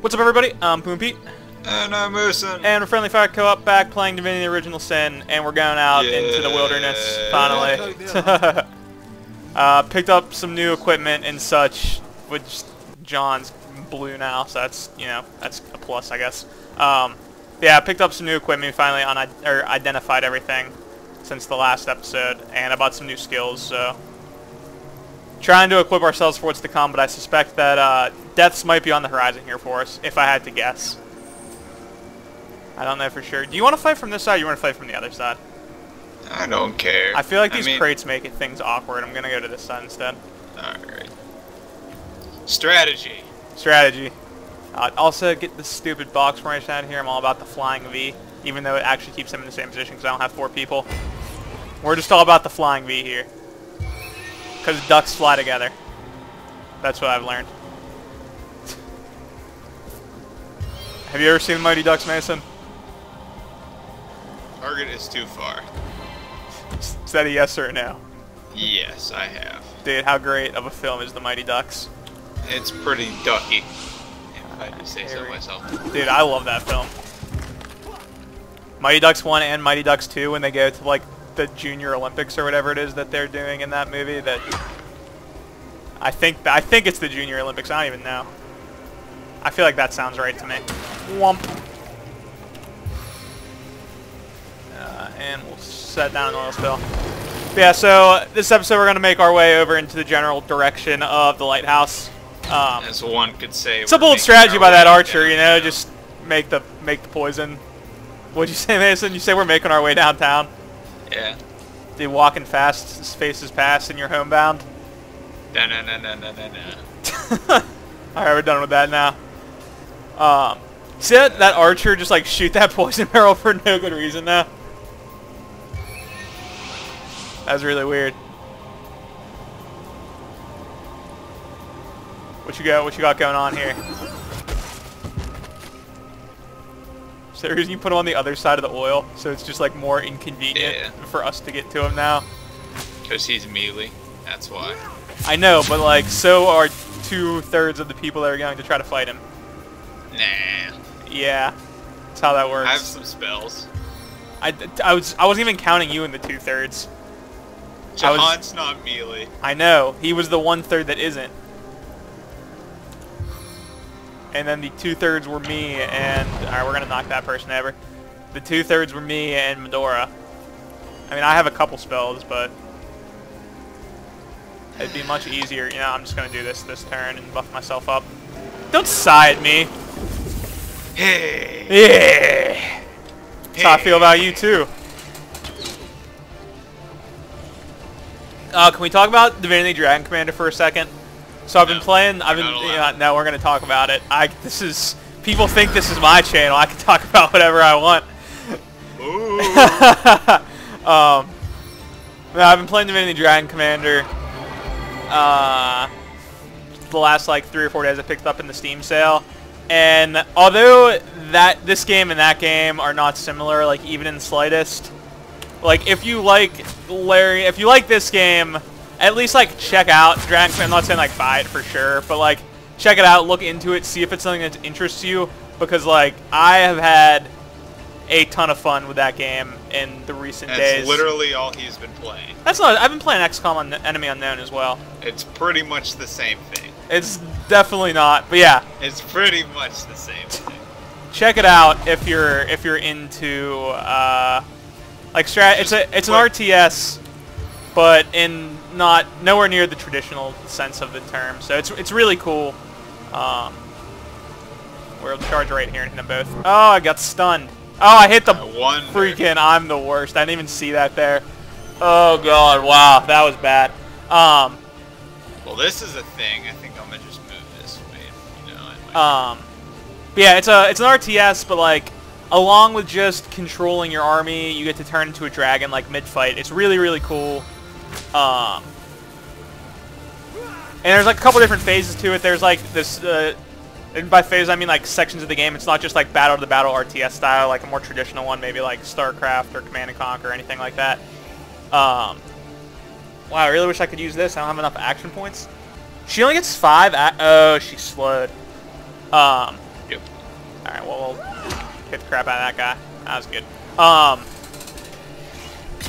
What's up, everybody? I'm Poon Pete. And I'm Moosin. And we're Friendly Fire Co-op back playing Divinity Original Sin, and we're going out into the wilderness, finally. Picked up some new equipment and such, which John's blue now, so that's, you know, that's a plus, I guess. Yeah, picked up some new equipment, finally identified everything since the last episode, and I bought some new skills, so... Trying to equip ourselves for what's to come, but I suspect that deaths might be on the horizon here for us, if I had to guess. I don't know for sure. Do you want to fight from this side, or you want to fight from the other side? I don't care. I feel like these crates make things awkward. I'm going to go to this side instead. Alright. Strategy. Strategy. Also, get the stupid box formation out of here. I'm all about the flying V, even though it actually keeps them in the same position because I don't have 4 people. We're just all about the flying V here. Because ducks fly together. That's what I've learned. Have you ever seen the Mighty Ducks, Mason? Target is too far. Is that a yes or a no? Yes, I have. Dude, how great of a film is the Mighty Ducks? It's pretty ducky, if I do say so myself. Dude, I love that film. Mighty Ducks 1 and Mighty Ducks 2, when they go to, like, the Junior Olympics or whatever it is that they're doing in that movie, that... I think it's the Junior Olympics, I don't even know. I feel like that sounds right to me. Whomp. And we'll set down an oil spill. But yeah, so this episode we're going to make our way over into the general direction of the Lighthouse. As one could say, it's a bold strategy by that archer, you know, just make the poison. What'd you say, Mason? You say we're making our way downtown? Yeah. Dude, walking fast, as faces pass, and you're homebound? No. Alright, we're done with that now. See that archer just like shoot that poison barrel for no good reason now? That was really weird. What you got going on here? Is there a reason you put him on the other side of the oil, so it's just like more inconvenient for us to get to him now? Because he's melee, that's why. I know, but like, so are 2/3 of the people that are going to try to fight him. Nah. Yeah, that's how that works. I have some spells. I wasn't even counting you in the 2/3. Jahan's not melee. I know. He was the 1/3 that isn't. And then the 2/3 were me and... Alright, we're going to knock that person over. The 2/3 were me and Medora. I mean, I have a couple spells, but... It'd be much easier. You know, I'm just going to do this turn and buff myself up. Don't sigh at me. Hey. Yeah. That's how I feel about you, too. Can we talk about Divinity Dragon Commander for a second? So I've been playing. No, we're gonna talk about it. People think this is my channel. I can talk about whatever I want. Ooh. No, I've been playing Divinity Dragon Commander. The last like 3 or 4 days I picked it up in the Steam sale, and although this game and that game are not similar, like even in the slightest. Like, if you like this game, at least, like, check out Dragon Commander. I'm not saying, like, buy it for sure, but, like, check it out, look into it, see if it's something that interests you, because, like, I have had a ton of fun with that game in the recent days. That's literally all he's been playing. That's not... I've been playing XCOM on Enemy Unknown as well. It's pretty much the same thing. It's definitely not, but yeah. It's pretty much the same thing. Check it out if you're into, like it's an RTS, but in nowhere near the traditional sense of the term. So it's really cool. We'll charge right here and hit them both. Oh, I got stunned. Oh, I hit the freaking. I'm the worst. I didn't even see that there. Oh god, wow, that was bad. Well, this is a thing. I think I'm gonna just move this way. You know. But yeah, it's an RTS, but like. Along with just controlling your army, you get to turn into a dragon, like, mid-fight. It's really, really cool. And there's, like, a couple different phases to it. There's, like, this, and by phase, I mean, like, sections of the game. It's not just, like, battle-to-battle RTS style, like a more traditional one, maybe like StarCraft or Command & Conquer or anything like that. Wow, I really wish I could use this. I don't have enough action points. She only gets 5. Oh, she's slowed. Yep. Alright, well, we'll hit the crap out of that guy. That was good.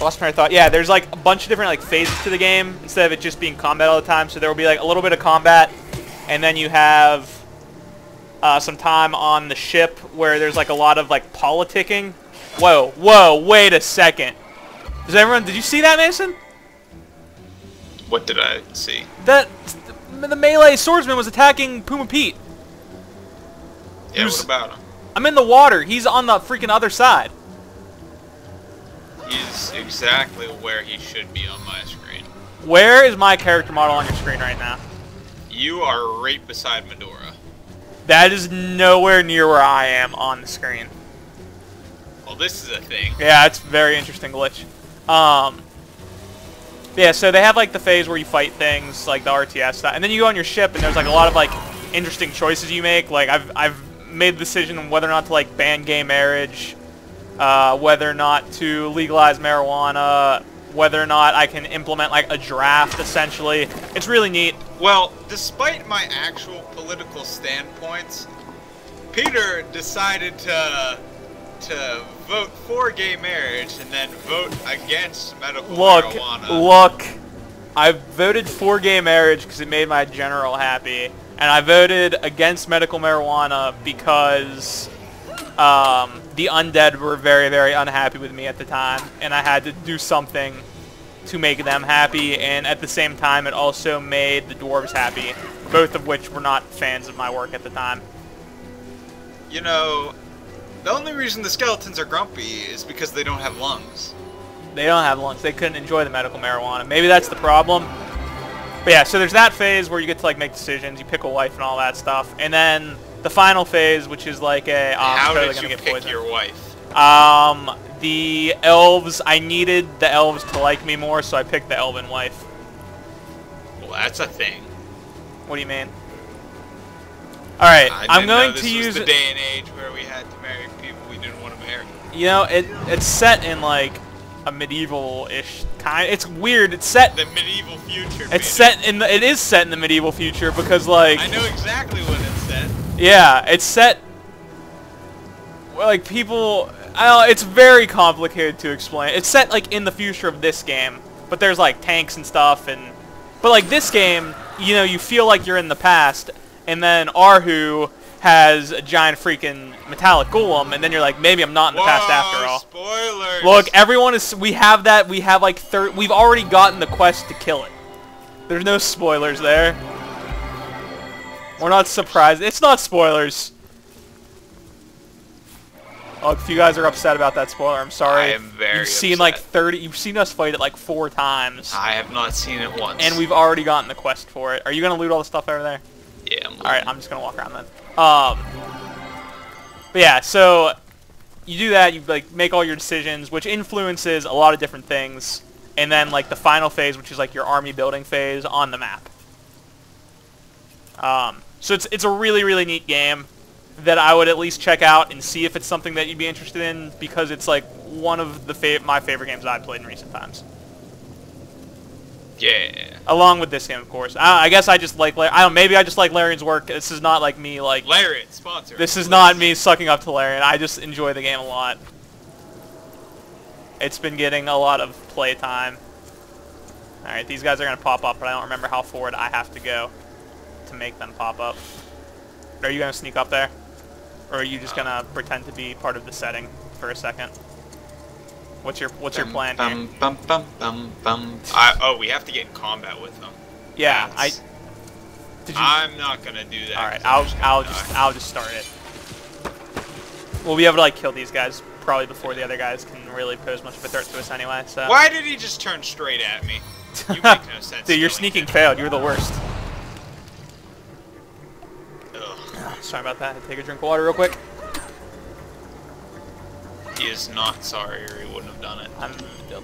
Lost my thought. Yeah, there's like a bunch of different like phases to the game instead of it just being combat all the time. So there will be like a little bit of combat, and then you have some time on the ship where there's like a lot of like politicking. Whoa, wait a second. Did you see that, Mason? What did I see? The melee swordsman was attacking Puma Pete. Yeah, what about him? I'm in the water. He's on the freaking other side. He's exactly where he should be on my screen. Where is my character model on your screen right now? You are right beside Medora. That is nowhere near where I am on the screen. Well, this is a thing. Yeah, it's a very interesting glitch. Yeah, so they have like the phase where you fight things, like the RTS stuff, and then you go on your ship, and there's like a lot of like interesting choices you make. Like I've made the decision on whether or not to like ban gay marriage, whether or not to legalize marijuana, whether or not I can implement like a draft. Essentially, it's really neat. Well, despite my actual political standpoints, Peter decided to vote for gay marriage and then vote against medical marijuana. Look, I voted for gay marriage because it made my general happy, and I voted against medical marijuana because the undead were very, very unhappy with me at the time, and I had to do something to make them happy, and at the same time it also made the dwarves happy, both of which were not fans of my work at the time. You know, the only reason the skeletons are grumpy is because they don't have lungs. They don't have lungs. They couldn't enjoy the medical marijuana. Maybe that's the problem. But yeah, so there's that phase where you get to like make decisions, you pick a wife and all that stuff, and then the final phase, which is like a how totally did you get pick poisoned. your wife? The elves. I needed the elves to like me more, so I picked the elven wife. Well, that's a thing. What do you mean? All right, I'm going to use. This was the day and age where we had to marry people we didn't want to marry. You know, it's set in like a medieval-ish kind. It's weird. It's set. The medieval future. It's set in the. It is set in the medieval future because like. I know exactly what it's set. Yeah, it's set. Well, like people. I don't know, it's very complicated to explain. It's set like in the future of this game, but there's like tanks and stuff, but like this game, you know, you feel like you're in the past, and then Arhu has a giant freaking metallic golem, and then you're like, maybe I'm not in the past after all. Spoilers! Look, everyone is. We have that. We have like we've already gotten the quest to kill it. There's no spoilers there. We're not surprised. It's not spoilers. Oh, if you guys are upset about that spoiler, I'm sorry. I am very You've seen upset. like 30. You've seen us fight it like 4 times. I have not seen it once. And we've already gotten the quest for it. Are you gonna loot all the stuff over there? Yeah, I'm All right, I'm just gonna walk around then. But yeah, so you do that. You like make all your decisions, which influences a lot of different things, and then like the final phase, which is like your army building phase on the map. So it's a really, really neat game that I would at least check out and see if it's something that you'd be interested in, because it's like one of the my favorite games I've played in recent times. Yeah. Along with this game, of course. I guess I just like maybe I just like Larian's work. This is not like me like Larian sponsor. This is not me sucking up to Larian. I just enjoy the game a lot. It's been getting a lot of play time. All right, these guys are gonna pop up, but I don't remember how forward I have to go to make them pop up. Are you gonna sneak up there? Or are you just gonna pretend to be part of the setting for a second? What's your plan here? Oh, we have to get in combat with them. Yeah, I'm not gonna do that. All right, I'll just start it. We'll be able to like kill these guys probably before the other guys can really pose much of a threat to us anyway. So. Why did he just turn straight at me? You make no sense. Dude, your sneaking failed. You're the worst. Ugh. Sorry about that. Take a drink of water real quick. He is not sorry, or he wouldn't have done it.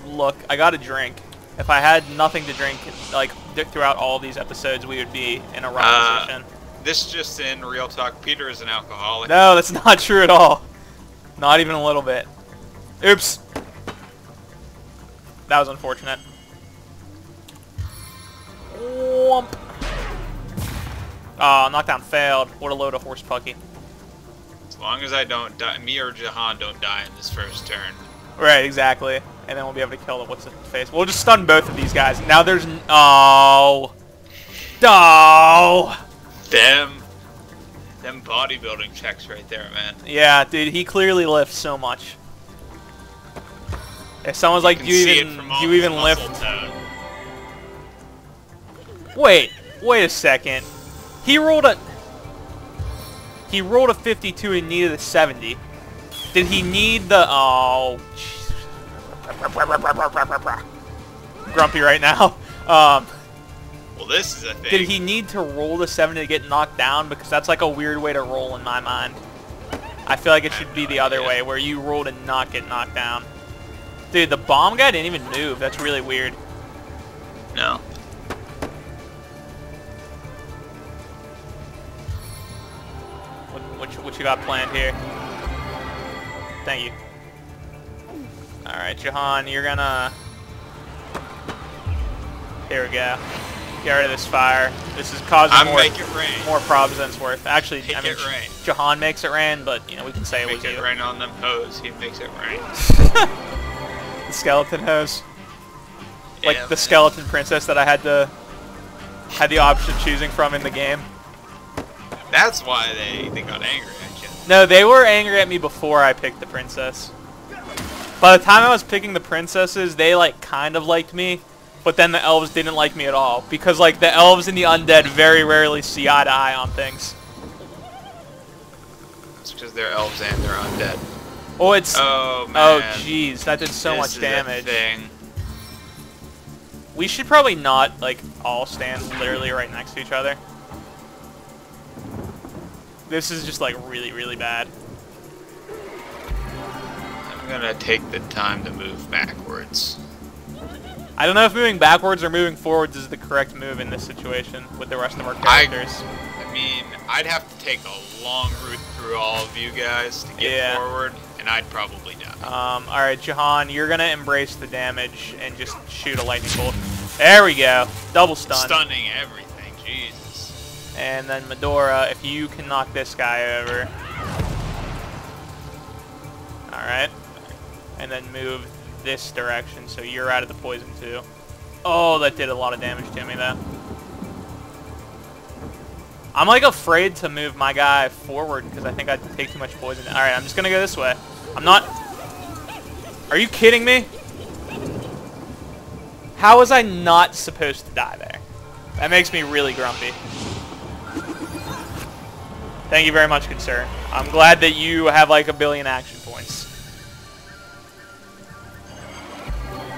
Look, I got a drink. If I had nothing to drink, like throughout all these episodes, we would be in a rough position. This just in, real talk. Peter is an alcoholic. No, that's not true at all. Not even a little bit. Oops. That was unfortunate. Whomp. Oh, knockdown failed. What a load of horse pucky. As long as I don't die, me or Jahan don't die in this first turn. Right, exactly. And then we'll be able to kill the what's-its-face. We'll just stun both of these guys. Now there's... Oh! Oh! Them bodybuilding checks right there, man. Yeah, dude, he clearly lifts so much. If someone's like, do you even lift? Wait a second. He rolled a 52 and needed a 70. Did he need the... Oh, jeez. Grumpy right now. Well, this is a thing. Did he need to roll the 70 to get knocked down? Because that's like a weird way to roll in my mind. I feel like it should be the other way, where you roll to not get knocked down. Dude, the bomb guy didn't even move. That's really weird. No. What you got planned here? Thank you. Alright, Jahan, you're gonna... Here we go. Get rid of this fire. This is causing more problems than it's worth. Actually, I mean, Jahan makes it rain, but, you know, we can say it was you. Make it rain on them hose. He makes it rain. The skeleton hose. Like the skeleton princess that I had the option of choosing from in the game. That's why they got angry at you. No, they were angry at me before I picked the princess. By the time I was picking the princesses, they like kind of liked me, but then the elves didn't like me at all because like the elves and the undead very rarely see eye to eye on things. It's because they're elves and they're undead. Oh, it's... Oh, man. Oh, jeez. That did so much damage. We should probably not, like, all stand literally right next to each other. This is just, like, really, really bad. I'm gonna take the time to move backwards. I don't know if moving backwards or moving forwards is the correct move in this situation with the rest of our characters. I mean, I'd have to take a long route through all of you guys to get forward, and I'd probably die. Alright, Jahan, you're gonna embrace the damage and just shoot a lightning bolt. There we go. Double stun. Stunning everything, Jesus. And then Medora, if you can knock this guy over. Alright. And then move this direction so you're out of the poison too. Oh, that did a lot of damage to me, though. I'm like afraid to move my guy forward because I think I'd take too much poison. Alright, I'm just gonna go this way. I'm not... Are you kidding me? How was I not supposed to die there? That makes me really grumpy. Thank you very much, good sir. I'm glad that you have like a billion action points.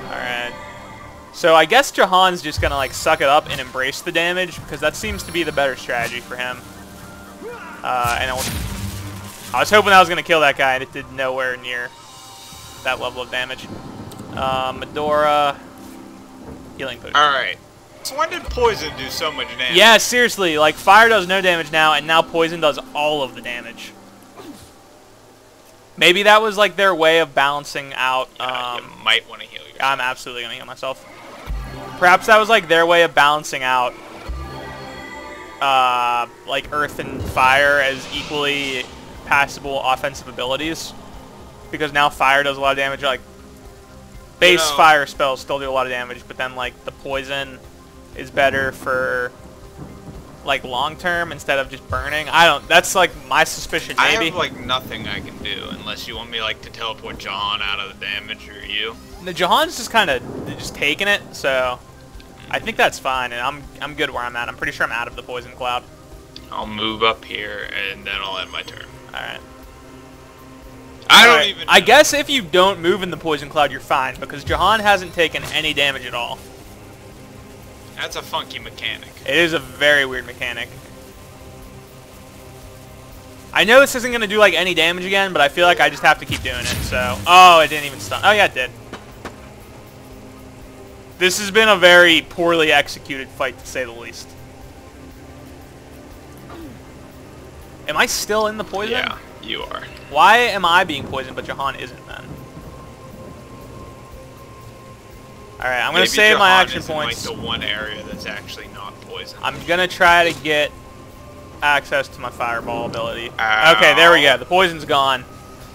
Alright. So I guess Jahan's just gonna like suck it up and embrace the damage because that seems to be the better strategy for him. I was hoping I was gonna kill that guy and it did nowhere near that level of damage. Medora, healing potion. Alright. So when did poison do so much damage? Yeah, seriously, like fire does no damage now and now poison does all of the damage. Maybe that was like their way of balancing out. You might want to heal yourself. I'm absolutely gonna heal myself. Perhaps that was like their way of balancing out like earth and fire as equally passable offensive abilities. Because now fire does a lot of damage, like base fire spells still do a lot of damage, but then like the poison is better for like long term instead of just burning. That's like my suspicion maybe. I have like nothing I can do unless you want me like to teleport Jahan out of the damage or you. The Jahan's just kind of just taking it, so I think that's fine, and I'm good where I'm at. I'm pretty sure I'm out of the poison cloud. I'll move up here and then I'll end my turn. Alright. I don't even know. I guess if you don't move in the poison cloud, you're fine, because Jahan hasn't taken any damage at all. That's a funky mechanic. It is a very weird mechanic. I know this isn't going to do like any damage again, but I feel like I just have to keep doing it, so... Oh, it didn't even stun. Oh, yeah, it did. This has been a very poorly executed fight, to say the least. Am I still in the poison? Yeah, you are. Why am I being poisoned, but Jahan isn't, then? Alright, I'm going to save my action points. Like the one area that's actually not poison. I'm going to try to get access to my fireball ability. Ow. Okay, there we go. The poison's gone.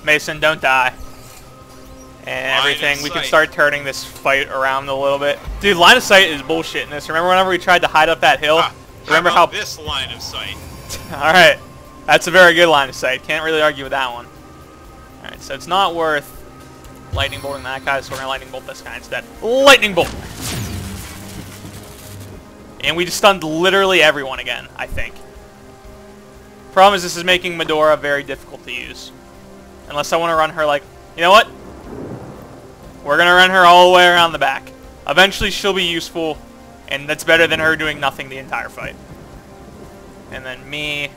Mason, don't die. And Line everything. of We can sight. start turning this fight around a little bit. Dude, line of sight is bullshit in this. Remember whenever we tried to hide up that hill? Remember how... this line of sight? Alright. That's a very good line of sight. Can't really argue with that one. Alright, so it's not worth lightning bolting that guy, so we're gonna lightning bolt this guy instead. Lightning bolt! And we just stunned literally everyone again, I think. Problem is, this is making Medora very difficult to use. Unless I want to run her like... You know what? We're going to run her all the way around the back. Eventually, she'll be useful, and that's better than her doing nothing the entire fight. And then me...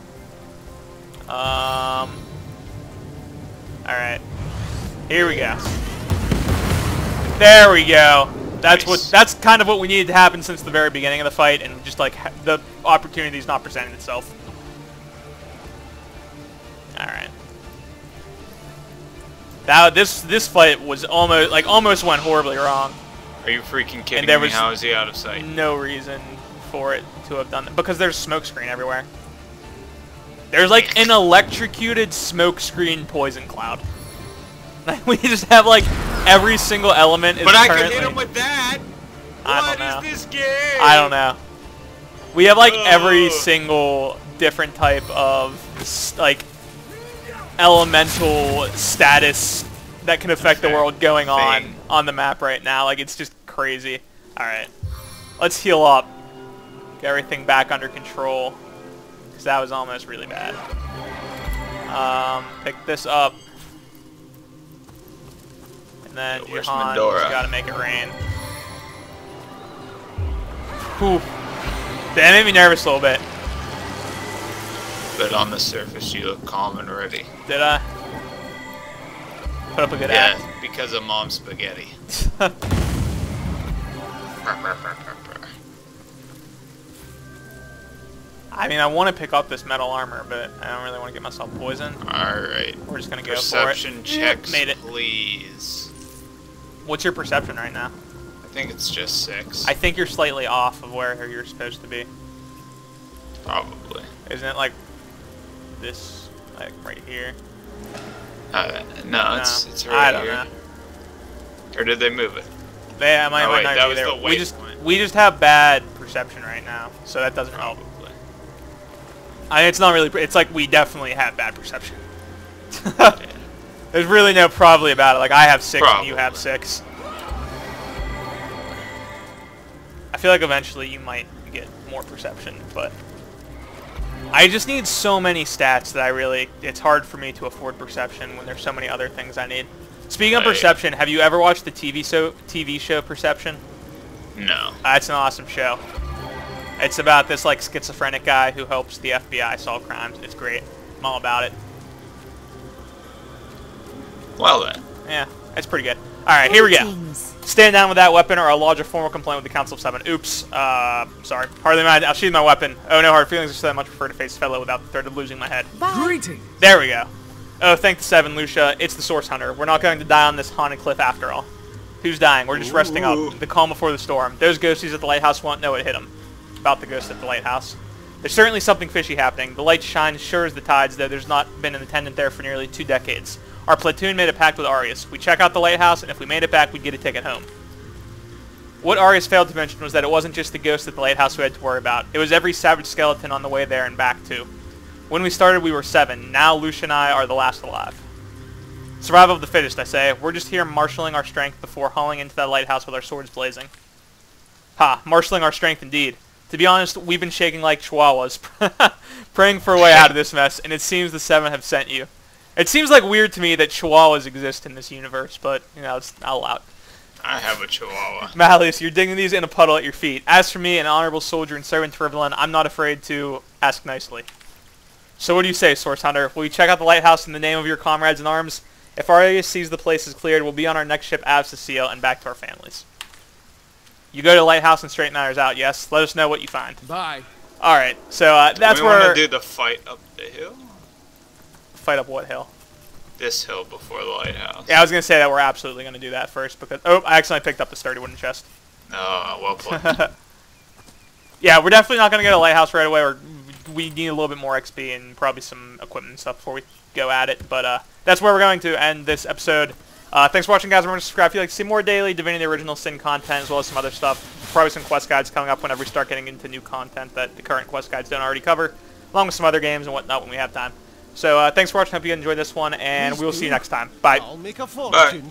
Alright. Here we go. There we go. That's kind of what we needed to happen since the very beginning of the fight, and just like the opportunity's not presenting itself. Alright. This fight was almost went horribly wrong. Are you freaking kidding And there me? was How is he out of sight? no reason for it to have done that. Because there's smoke screen everywhere. There's like an electrocuted smoke screen poison cloud. We just have like every single element is But I currently... could hit him with that! I don't know. What is this game? I don't know. We have like every Ugh. single different type of like elemental status that can affect the world going on the map right now. Like, it's just crazy. Alright. Let's heal up. Get everything back under control. Because that was almost really bad. Pick this up. And then Where's Jahan Medora? just gotta make it rain. Whew. That made me nervous a little bit. But on the surface, you look calm and ready. Did I? Put up a good act. Yeah, because of Mom's spaghetti. I mean, I want to pick up this metal armor, but I don't really want to get myself poisoned. Alright. We're just going to go Perception for it. checks, Made it. please. What's your perception right now? I think it's just 6. I think you're slightly off of where you're supposed to be. Probably. Isn't it like this, like right here? No, it's right I don't here. know. Or did they move it? Yeah, I might wait, not that be was there. the waypoint. We just have bad perception right now, so that doesn't help. Probably. It's not really. It's like we definitely have bad perception. Yeah. There's really no probably about it. Like, I have 6 and you have Probably. 6. I feel like eventually you might get more perception, but I just need so many stats that it's hard for me to afford perception when there's so many other things I need. Speaking of perception, have you ever watched the TV show Perception? No. It's an awesome show. It's about this like schizophrenic guy who helps the FBI solve crimes. It's great. I'm all about it. Well then. Yeah, it's pretty good. Alright, here we go. Stand down with that weapon or I'll lodge a formal complaint with the Council of 7. Oops. Sorry. Hardly mind. I'll sheathe my weapon. Oh, no hard feelings. Instead, I much prefer to face the fellow without the threat of losing my head. Greetings. There we go. Oh, thank the 7, Lucia. It's the Source Hunter. We're not going to die on this haunted cliff after all. Who's dying? We're just resting up. The calm before the storm. Those ghosties at the lighthouse won't know it hit them. About the ghost at the lighthouse. There's certainly something fishy happening. The lights shine sure as the tides, though there's not been an attendant there for nearly 2 decades. Our platoon made a pact with Arius. We check out the lighthouse, and if we made it back, we'd get a ticket home. What Arius failed to mention was that it wasn't just the ghost at the lighthouse we had to worry about. It was every savage skeleton on the way there and back, too. When we started, we were 7. Now, Lucia and I are the last alive. Survival of the fittest, I say. We're just here marshalling our strength before hauling into that lighthouse with our swords blazing. Ha, marshalling our strength indeed. To be honest, we've been shaking like chihuahuas, praying for a way out of this mess, and it seems the 7 have sent you. It seems like weird to me that chihuahuas exist in this universe, but, you know, I'll allow it. I have a chihuahua. Malleus, your dignity's in a puddle at your feet. As for me, an honorable soldier and servant to Rivelin, I'm not afraid to ask nicely. So what do you say, Source Hunter? Will you check out the lighthouse in the name of your comrades in arms? If Arius sees the place is cleared, we'll be on our next ship out of Cecile and back to our families. You go to the lighthouse and straighten matters out, yes? Let us know what you find. Bye. Alright, so that's we where... want to do the fight up the hill? Fight up what hill? This hill before the lighthouse. Yeah, I was going to say that we're absolutely going to do that first because... Oh, I accidentally picked up the sturdy wooden chest. Oh, well played. Yeah, we're definitely not going to go to the lighthouse right away. we need a little bit more XP and probably some equipment and stuff before we go at it. But that's where we're going to end this episode. Thanks for watching, guys. Remember to subscribe if you'd like to see more daily Divinity Original Sin content, as well as some other stuff. Probably some quest guides coming up whenever we start getting into new content that the current quest guides don't already cover, along with some other games and whatnot when we have time. So thanks for watching. Hope you enjoyed this one, and we will see you next time. Bye. I'll make a fortune.